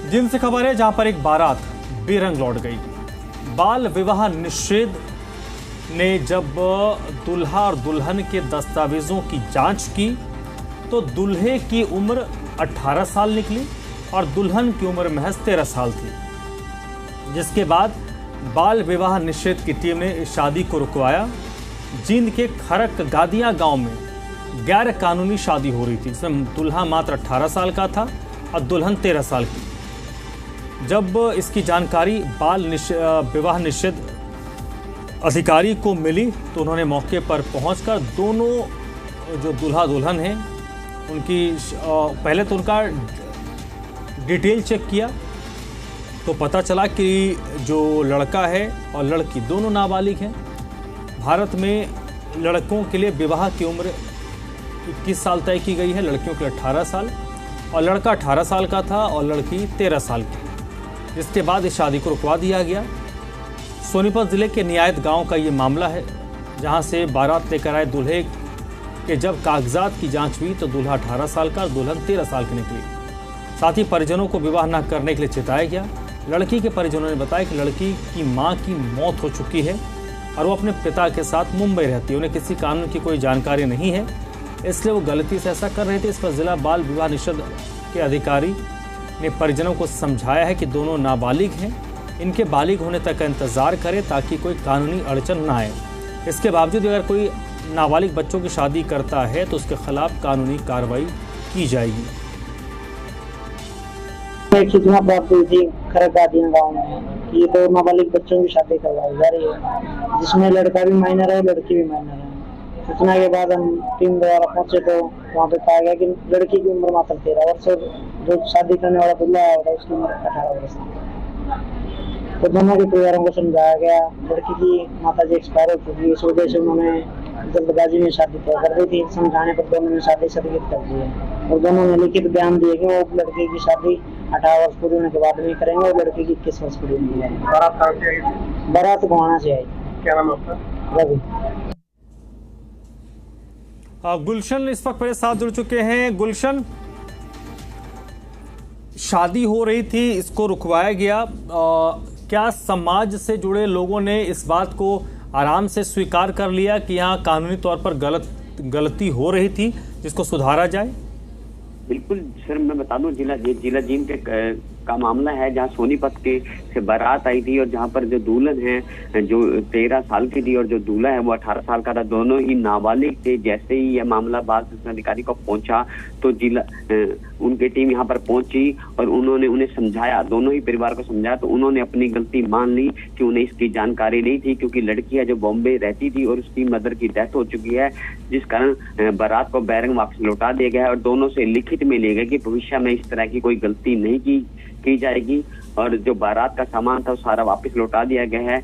जिन से खबर है जहां पर एक बारात बेरंग लौट गई। बाल विवाह निषेध ने जब दुल्हा और दुल्हन के दस्तावेजों की जांच की तो दूल्हे की उम्र 18 साल निकली और दुल्हन की उम्र महज 13 साल थी, जिसके बाद बाल विवाह निषेध की टीम ने इस शादी को रुकवाया। जींद के खरक गादिया गांव में गैर कानूनी शादी हो रही थी, इसमें दूल्हा मात्र 18 साल का था और दुल्हन 13 साल की। जब इसकी जानकारी बाल विवाह निषेध अधिकारी को मिली तो उन्होंने मौके पर पहुंचकर दोनों जो दूल्हा दुल्हन हैं उनकी पहले तो उनका डिटेल चेक किया तो पता चला कि जो लड़का है और लड़की दोनों नाबालिग हैं। भारत में लड़कों के लिए विवाह की उम्र 21 साल तय की गई है, लड़कियों के लिए 18 साल, और लड़का 18 साल का था और लड़की 13 साल की। जिसके बाद इस शादी को रुकवा दिया गया। सोनीपत जिले के नियायत गांव का ये मामला है, जहां से बारात लेकर आए दूल्हे के जब कागजात की जांच हुई तो दूल्हा 18 साल का और दुल्हन 13 साल की निकली। साथ ही परिजनों को विवाह न करने के लिए चिताया गया। लड़की के परिजनों ने बताया कि लड़की की मां की मौत हो चुकी है और वो अपने पिता के साथ मुंबई रहती है। उन्हें किसी कानून की कोई जानकारी नहीं है, इसलिए वो गलती से ऐसा कर रहे थे। इस पर जिला बाल विवाह निषेध के अधिकारी ने परिजनों को समझाया है कि दोनों नाबालिग हैं, इनके बालिग होने तक का इंतजार करें ताकि कोई कानूनी अड़चन ना आए। इसके बावजूद अगर कोई नाबालिग बच्चों की शादी करता है तो उसके खिलाफ कानूनी कार्रवाई की जाएगी। सूचना प्राप्त हुई थी खरगादिया गांव में ये दो नाबालिग बच्चों की शादी करवाई जा रही है, जिसमें लड़का भी माइनर है लड़की भी माइनर है। सूचना के बाद हम टीम द्वारा पहुंचे तो वहाँ पे पाया गया कि लड़की की उम्र मात्र 13 वर्ष और जो शादी करने वाला दूल्हा है उसकी उम्र 18 वर्ष थी। तो दोनों के परिवारों को समझाया गया। लड़की की माता जी एक्सपायर हो चुकी है, इस वजह से उन्होंने जल्दबाजी में शादी तय कर दी थी। समझाने पर दोनों ने शादी स्थगित कर दी है और दोनों ने लिखित बयान दिए कि वो लड़के की शादी 18 वर्ष पूरी होने के बाद नहीं करेंगे और लड़के की 21 वर्ष पूरी होने के बाद। बारात गोहाना से आई। क्या नाम आपका? रवि। गुलशन इस वक्त मेरे साथ जुड़ चुके हैं। गुलशन, शादी हो रही थी, इसको रुकवाया गया, क्या समाज से जुड़े लोगों ने इस बात को आराम से स्वीकार कर लिया कि यहाँ कानूनी तौर पर गलती हो रही थी जिसको सुधारा जाए? बिल्कुल सर, मैं बता दूं जिला जींद के का मामला है, जहां सोनीपत के से बारात आई थी और जहां पर जो दुल्हन है जो 13 साल की थी और जो दूल्हा है वो 18 साल का था। दोनों ही नाबालिग थे। जैसे ही यह मामला बाल अधिकारी को पहुंचा तो जिला उनकी टीम यहाँ पर पहुंची और उन्होंने उन्हें समझाया, दोनों ही परिवार को समझाया। तो उन्होंने अपनी गलती मान ली कि उन्हें इसकी जानकारी नहीं थी, क्योंकि लड़की है जो बॉम्बे रहती थी और उसकी मदर की डेथ हो चुकी है, जिस कारण बारात को बैरंग वापस लौटा दिया गया है और दोनों से लिखित में लिया गया कि भविष्य में इस तरह की कोई गलती नहीं की जाएगी और जो बारात का सामान था वो सारा वापस लौटा दिया गया है।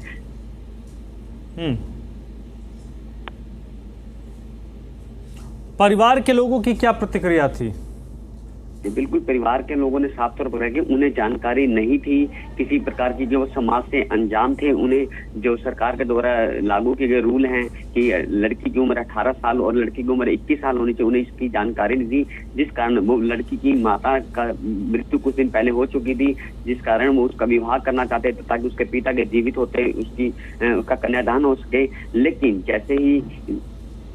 परिवार के लोगों की क्या प्रतिक्रिया थी? बिल्कुल, परिवार के लोगों ने साफ तौर पर कहा कि उन्हें जानकारी नहीं थी किसी प्रकार की, जो समाज से अनजान थे। उन्हें जो सरकार के द्वारा लागू किए गए रूल हैं कि लड़की की उम्र 18 साल और लड़की की उम्र 21 साल होनी चाहिए, उन्हें इसकी जानकारी नहीं थी, जिस कारण वो लड़की की माता का मृत्यु कुछ दिन पहले हो चुकी थी, जिस कारण वो उसका विवाह करना चाहते थे ताकि उसके पिता के जीवित होते उसका कन्यादान हो सके। लेकिन जैसे ही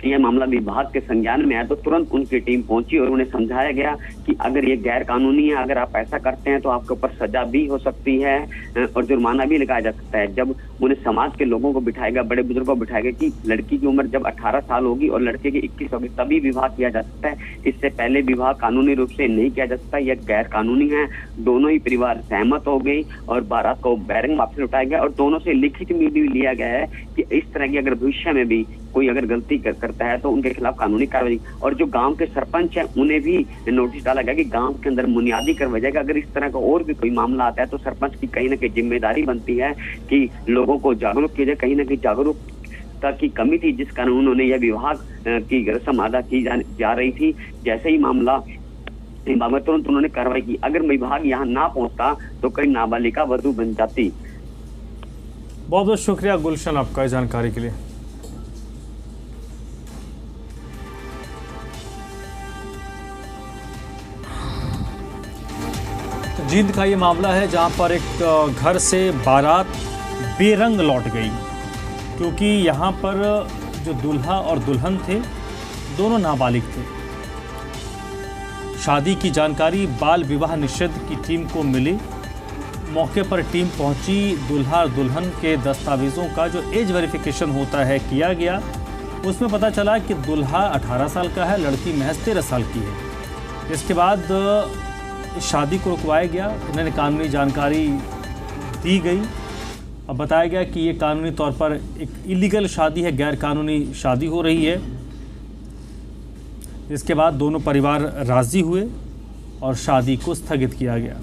यह मामला विभाग के संज्ञान में आया तो तुरंत उनकी टीम पहुंची और उन्हें समझाया गया कि अगर ये गैर कानूनी है, अगर आप ऐसा करते हैं तो आपके ऊपर सजा भी हो सकती है और जुर्माना भी लगाया जा सकता है। जब उन्हें समाज के लोगों को बिठाएगा, बड़े बुजुर्गों को बिठाएगा कि लड़की की उम्र जब 18 साल होगी और लड़के की 21 होगी तभी विवाह किया जा सकता है, इससे पहले विवाह कानूनी रूप से नहीं किया जा सकता, यह गैर कानूनी है। दोनों ही परिवार सहमत हो गई और बारात को बैरंग वापस लौटाया गया और दोनों से लिखित में भी लिया गया है कि इस तरह की अगर भविष्य में भी कोई अगर गलती करता है तो उनके खिलाफ कानूनी कार्रवाई। और जो गांव के सरपंच है उन्हें भी नोटिस डाला गया कि गांव के अंदर बुनियादी करवाया जाएगा। अगर इस तरह का और भी कोई मामला आता है तो सरपंच की कहीं ना कहीं जिम्मेदारी बनती है कि लोगों को जागरूक किया जाए। कहीं ना कहीं जागरूकता की कमी थी, जिस कारण उन्होंने यह विवाह की रस्म अदा की जा रही थी। जैसे ही मामला तुरंत उन्होंने कार्रवाई की। अगर विभाग यहाँ ना पहुंचता तो कई नाबालिगा वधू बन जाती। बहुत बहुत शुक्रिया गुलशन आपका जानकारी के लिए। जींद का ये मामला है जहां पर एक घर से बारात बेरंग लौट गई, क्योंकि यहां पर जो दूल्हा और दुल्हन थे दोनों नाबालिग थे। शादी की जानकारी बाल विवाह निषेध की टीम को मिली। मौके पर टीम पहुंची, दूल्हा और दुल्हन के दस्तावेज़ों का जो एज वेरिफिकेशन होता है किया गया। उसमें पता चला कि दूल्हा 18 साल का है, लड़की महज 13 साल की है। इसके बाद शादी को रुकवाया गया। उन्होंने कानूनी जानकारी दी गई। अब बताया गया कि ये कानूनी तौर पर एक इलीगल शादी है, गैर कानूनी शादी हो रही है। इसके बाद दोनों परिवार राज़ी हुए और शादी को स्थगित किया गया।